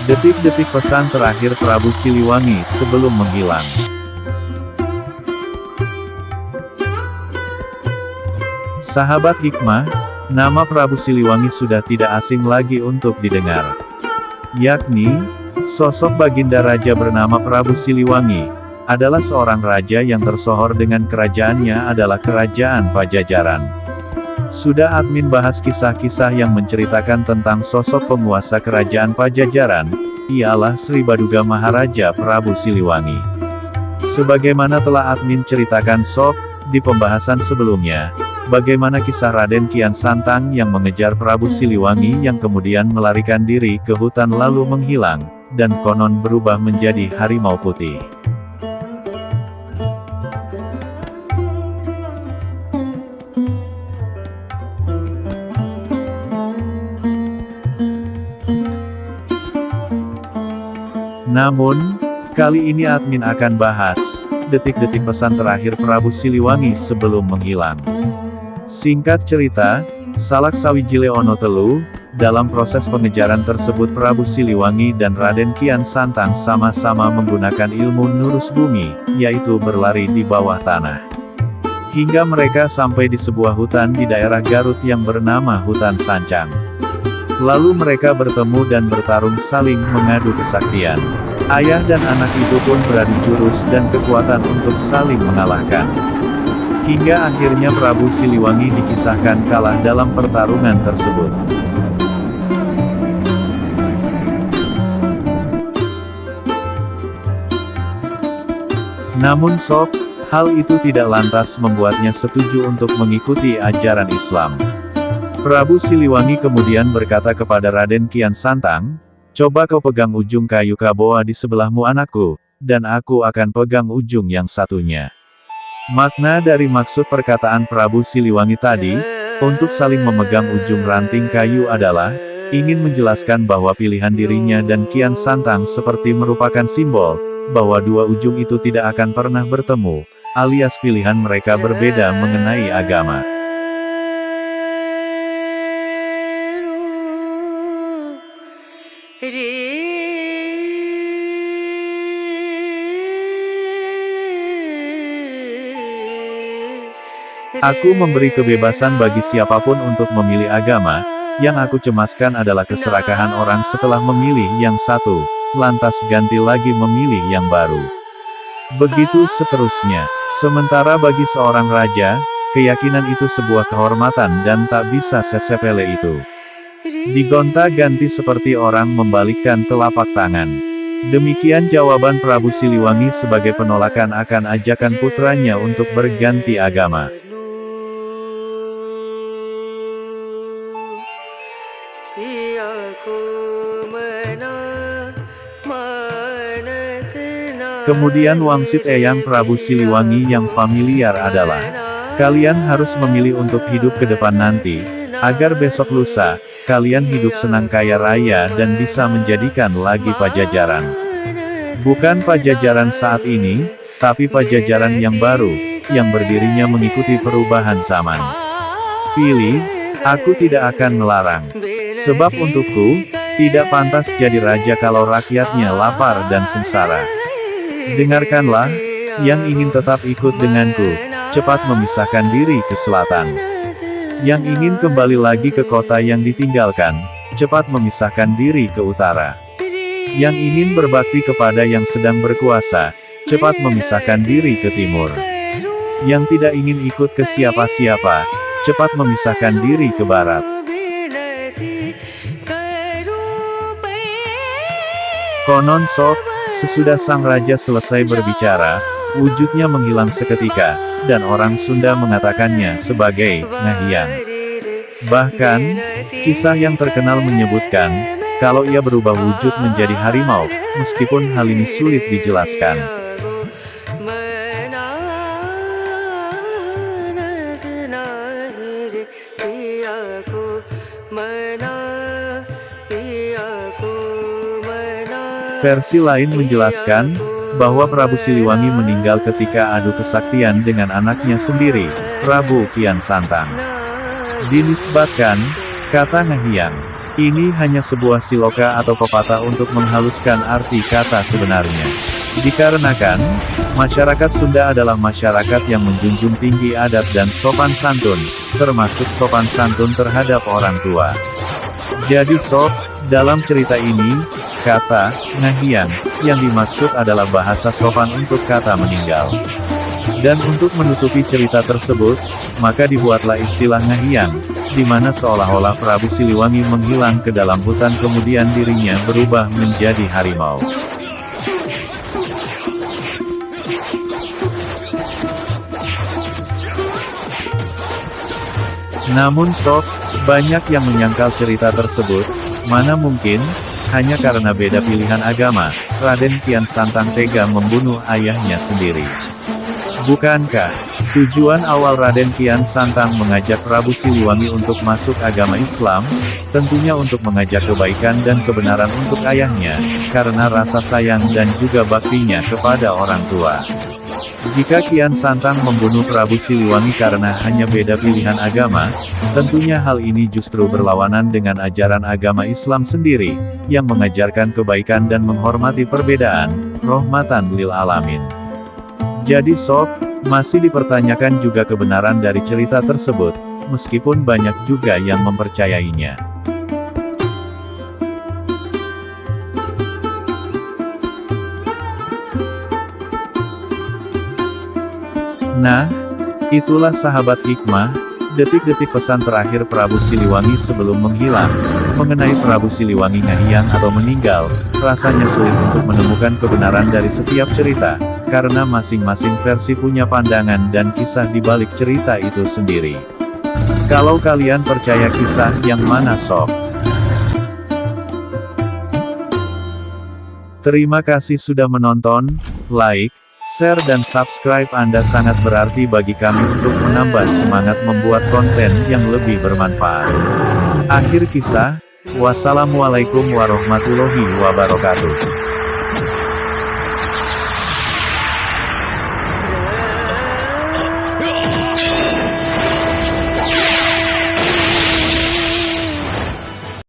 Detik-detik pesan terakhir Prabu Siliwangi sebelum menghilang. Sahabat hikmah, nama Prabu Siliwangi sudah tidak asing lagi untuk didengar. Yakni, sosok Baginda Raja bernama Prabu Siliwangi, adalah seorang raja yang tersohor dengan kerajaannya adalah Kerajaan Pajajaran. Sudah admin bahas kisah-kisah yang menceritakan tentang sosok penguasa Kerajaan Pajajaran, ialah Sri Baduga Maharaja Prabu Siliwangi. Sebagaimana telah admin ceritakan sob, di pembahasan sebelumnya, bagaimana kisah Raden Kian Santang yang mengejar Prabu Siliwangi yang kemudian melarikan diri ke hutan lalu menghilang, dan konon berubah menjadi harimau putih. Namun, kali ini admin akan bahas detik-detik pesan terakhir Prabu Siliwangi sebelum menghilang. Singkat cerita, Salak Sawijile Ono Telu, dalam proses pengejaran tersebut Prabu Siliwangi dan Raden Kian Santang sama-sama menggunakan ilmu nurus bumi, yaitu berlari di bawah tanah. Hingga mereka sampai di sebuah hutan di daerah Garut yang bernama Hutan Sancang. Lalu mereka bertemu dan bertarung saling mengadu kesaktian. Ayah dan anak itu pun beradu jurus dan kekuatan untuk saling mengalahkan. Hingga akhirnya Prabu Siliwangi dikisahkan kalah dalam pertarungan tersebut. Namun sob, hal itu tidak lantas membuatnya setuju untuk mengikuti ajaran Islam. Prabu Siliwangi kemudian berkata kepada Raden Kian Santang, "Coba kau pegang ujung kayu kaboa di sebelahmu anakku, dan aku akan pegang ujung yang satunya." Makna dari maksud perkataan Prabu Siliwangi tadi, untuk saling memegang ujung ranting kayu adalah, ingin menjelaskan bahwa pilihan dirinya dan Kian Santang seperti merupakan simbol, bahwa dua ujung itu tidak akan pernah bertemu, alias pilihan mereka berbeda mengenai agama. Aku memberi kebebasan bagi siapapun untuk memilih agama, yang aku cemaskan adalah keserakahan orang setelah memilih yang satu, lantas ganti lagi memilih yang baru. Begitu seterusnya. Sementara bagi seorang raja, keyakinan itu sebuah kehormatan dan tak bisa sesepele itu digonta-ganti seperti orang membalikkan telapak tangan. Demikian jawaban Prabu Siliwangi sebagai penolakan akan ajakan putranya untuk berganti agama. Kemudian wangsit eyang Prabu Siliwangi yang familiar adalah, kalian harus memilih untuk hidup ke depan nanti, agar besok lusa, kalian hidup senang kaya raya dan bisa menjadikan lagi Pajajaran. Bukan Pajajaran saat ini, tapi Pajajaran yang baru, yang berdirinya mengikuti perubahan zaman. Pilih, aku tidak akan melarang. Sebab untukku, tidak pantas jadi raja kalau rakyatnya lapar dan sengsara. Dengarkanlah, yang ingin tetap ikut denganku, cepat memisahkan diri ke selatan. Yang ingin kembali lagi ke kota yang ditinggalkan, cepat memisahkan diri ke utara. Yang ingin berbakti kepada yang sedang berkuasa, cepat memisahkan diri ke timur. Yang tidak ingin ikut ke siapa-siapa, cepat memisahkan diri ke barat. Konon sob, sesudah sang raja selesai berbicara, wujudnya menghilang seketika, dan orang Sunda mengatakannya sebagai ngahiang. Bahkan, kisah yang terkenal menyebutkan, kalau ia berubah wujud menjadi harimau, meskipun hal ini sulit dijelaskan. Versi lain menjelaskan, bahwa Prabu Siliwangi meninggal ketika adu kesaktian dengan anaknya sendiri, Prabu Kian Santang. Dinisbatkan, Kata Ngahiang. Ini hanya sebuah siloka atau pepatah untuk menghaluskan arti kata sebenarnya. Dikarenakan, masyarakat Sunda adalah masyarakat yang menjunjung tinggi adat dan sopan santun, termasuk sopan santun terhadap orang tua. Jadi sob, dalam cerita ini, kata Ngahiang yang dimaksud adalah bahasa sopan untuk kata meninggal. Dan untuk menutupi cerita tersebut, maka dibuatlah istilah Ngahiang, di mana seolah-olah Prabu Siliwangi menghilang ke dalam hutan kemudian dirinya berubah menjadi harimau. Namun sob, banyak yang menyangkal cerita tersebut, mana mungkin, hanya karena beda pilihan agama, Raden Kian Santang tega membunuh ayahnya sendiri. Bukankah tujuan awal Raden Kian Santang mengajak Prabu Siliwangi untuk masuk agama Islam, tentunya untuk mengajak kebaikan dan kebenaran untuk ayahnya, karena rasa sayang dan juga baktinya kepada orang tua. Jika Kian Santang membunuh Prabu Siliwangi karena hanya beda pilihan agama, tentunya hal ini justru berlawanan dengan ajaran agama Islam sendiri, yang mengajarkan kebaikan dan menghormati perbedaan, rahmatan lil alamin. Jadi sob, masih dipertanyakan juga kebenaran dari cerita tersebut, meskipun banyak juga yang mempercayainya. Nah, itulah sahabat hikmah, detik-detik pesan terakhir Prabu Siliwangi sebelum menghilang. Mengenai Prabu Siliwangi Ngahiang atau meninggal, rasanya sulit untuk menemukan kebenaran dari setiap cerita, karena masing-masing versi punya pandangan dan kisah di balik cerita itu sendiri. Kalau kalian percaya kisah yang mana sob? Terima kasih sudah menonton, like, share dan subscribe Anda sangat berarti bagi kami untuk menambah semangat membuat konten yang lebih bermanfaat. Akhir kisah, wassalamualaikum warahmatullahi wabarakatuh.